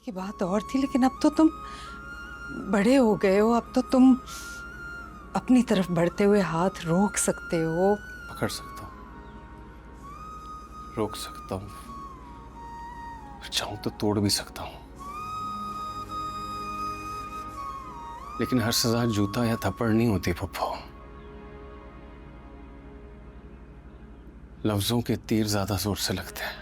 की बात और थी, लेकिन अब तो तुम बड़े हो गए हो। अब तो तुम अपनी तरफ बढ़ते हुए हाथ रोक सकते हो। पकड़ सकता हूँ, रोक सकता हूँ, चाहूं तो तोड़ भी सकता हूँ, लेकिन हर सजा जूता या थप्पड़ नहीं होती पप्पू। लफ्जों के तीर ज्यादा जोर से लगते हैं।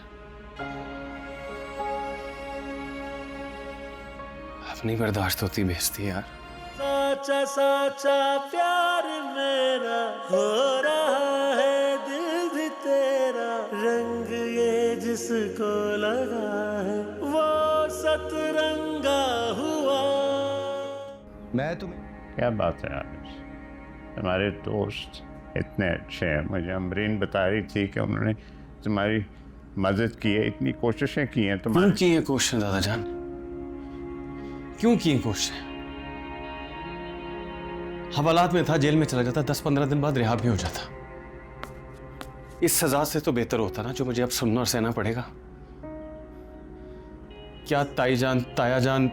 अपनी बर्दाश्त होती बेइज्जती यार। साचा साचा प्यार मेरा हो रहा है, दिल भी तेरा, रंग ये जिसको लगा है वो सतरंगा हुआ। मैं तुम्हें क्या बात है यार, हमारे दोस्त इतने अच्छे हैं। मुझे अमरीन बता रही थी कि उन्होंने तुम्हारी मदद की है, इतनी कोशिशें की हैं तुम्हारी। क्यों की ये कोशिशें दादा जान, क्यों की कोशिशें? हवालात में था, जेल में चला जाता, 10-15 दिन बाद रिहा भी हो जाता। इस सजा से तो बेहतर होता ना जो मुझे अब सुनना और सहना पड़ेगा। क्या ताई जान, ताया जान,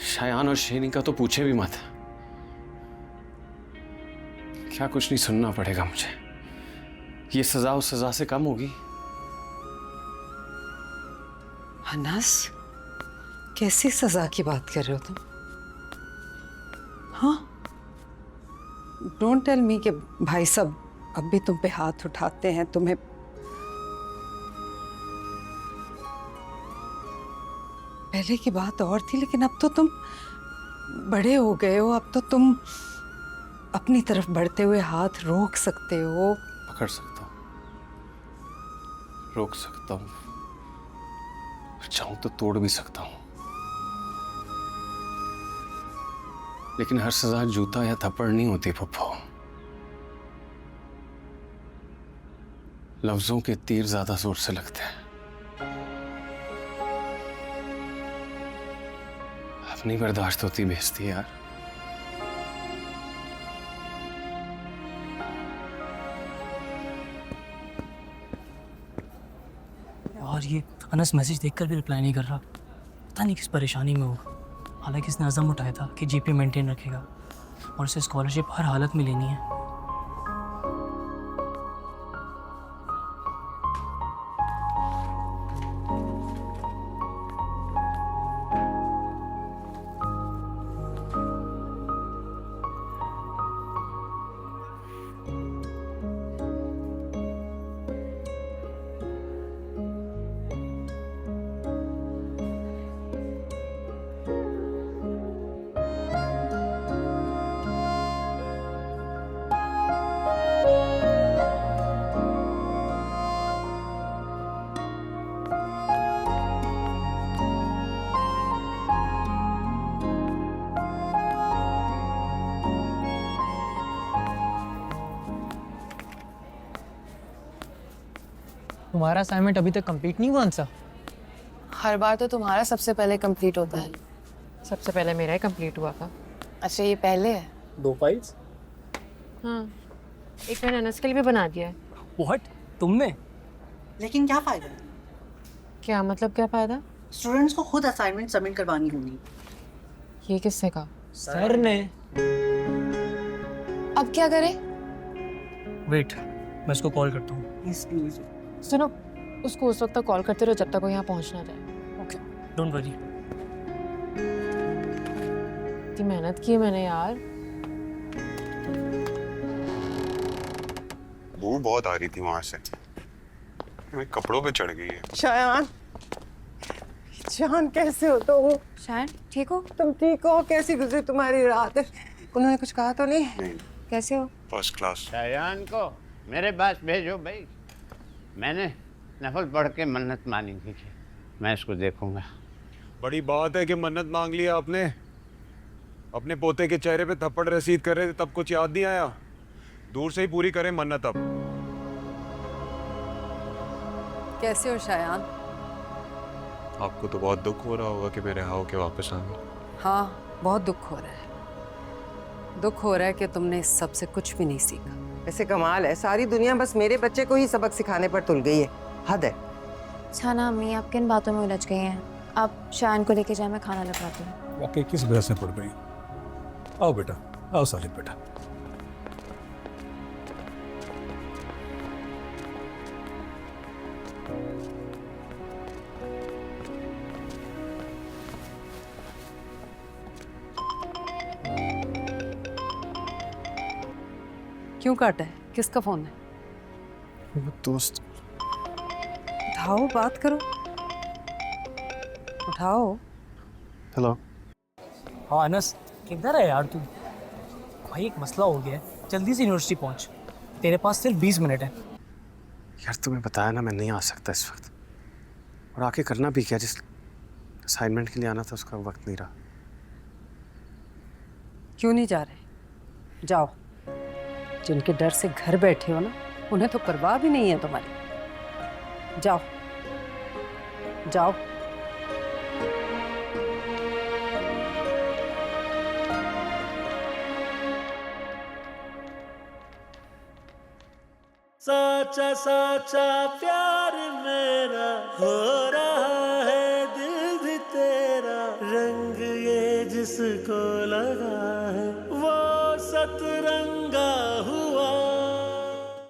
शायान और शेनी का तो पूछे भी मत। क्या कुछ नहीं सुनना पड़ेगा मुझे? ये सजा उस सजा से कम होगी? अनस, कैसी सजा की बात कर रहे हो तुम? हाँ, डोंट टेल मी कि भाई साहब अब भी तुम पे हाथ उठाते हैं। तुम्हें पहले की बात और थी, लेकिन अब तो तुम बड़े हो गए हो। अब तो तुम अपनी तरफ बढ़ते हुए हाथ रोक सकते हो। पकड़ सकता हूँ, रोक सकता हूँ, चाहूं तो तोड़ भी सकता हूँ, लेकिन हर सजा जूता या थप्पड़ नहीं होती पप्पू। लफ्जों के तीर ज्यादा जोर से लगते हैं। अपनी बर्दाश्त होती बेइज्जती यार। और ये अनस मैसेज देखकर भी रिप्लाई नहीं कर रहा, पता नहीं किस परेशानी में होगा। हालांकि इसने अज़म उठाया था कि जीपी मेंटेन रखेगा और उसे स्कॉलरशिप हर हालत में लेनी है। तुम्हारा असाइनमेंट अभी तक कंप्लीट नहीं हुआ अंसा? हर बार तो तुम्हारा सबसे पहले कंप्लीट होता है। सबसे पहले मेरा ही कंप्लीट हुआ था। अच्छा, ये पहले है? 2 फाइल्स। हाँ, एक मैंने अनस के लिए भी बना दिया है। व्हाट? तुमने? लेकिन क्या फायदा? क्या मतलब, क्या फायदा? स्टूडेंट्स को खुद असाइनमेंट सबमिट करवानी होगी। ये किससे कहा? सर ने। अब क्या करें? वेट, मैं इसको कॉल करता हूँ। सुनो, उसको उस वक्त तक कॉल करते रहो जब तक वो यहाँ पहुँच ना जाए। Okay, don't worry. इतनी मेहनत की है मैंने यार। बू बहुत आ रही थी वहां से, मेरे कपड़ों पे चढ़ गई है। शायान, जान कैसे हो तुम? शायद ठीक हो? तुम ठीक हो? कैसी गुजरी तुम्हारी रात? उन्होंने कुछ कहा तो नहीं? नहीं, कैसे हो? First class. शायान को मेरे पास भेजो भाई, मैंने नफल पढ़ के मन्नत मानी थी, मैं इसको देखूंगा। बड़ी बात है कि मन्नत मांग लिया आपने। अपने पोते के चेहरे पे थप्पड़ रसीद कर रहे थे तब कुछ याद नहीं आया? दूर से ही पूरी करें मन्नत अब। कैसे हो शायान? आपको तो बहुत दुख हो रहा होगा कि मेरे हाव के वापस आ गए। हाँ, बहुत दुख हो रहा है। दुख हो रहा है कि तुमने इस सब से कुछ भी नहीं सीखा। ऐसे कमाल है, सारी दुनिया बस मेरे बच्चे को ही सबक सिखाने पर तुल गई है। हद है। छाना अम्मी आप किन बातों में उलझ गए हैं? आप शान को लेके जाए, मैं खाना लगवाती हूँ। वाकई किस बहस में पड़ गई? आओ बेटा, आओ सालिद बेटा। क्यों काटा है? किसका फोन है? वो दोस्त। उठाओ, बात करो। उठाओ। हेलो। हाँ अनस, किधर है यार तू? भाई एक मसला हो गया है, जल्दी से यूनिवर्सिटी पहुंच। तेरे पास सिर्फ 20 मिनट है। यार तुम्हें बताया ना मैं नहीं आ सकता इस वक्त, और आके करना भी क्या, जिस असाइनमेंट के लिए आना था उसका वक्त नहीं रहा। क्यों नहीं जा रहे? जाओ। जिनके डर से घर बैठे हो ना, उन्हें तो परवाह भी नहीं है तुम्हारी। जाओ जाओ। साचा साचा प्यार मेरा हो रहा है, दिल भी तेरा, रंग ये जिसको लगा है वो सतरंगा हुआ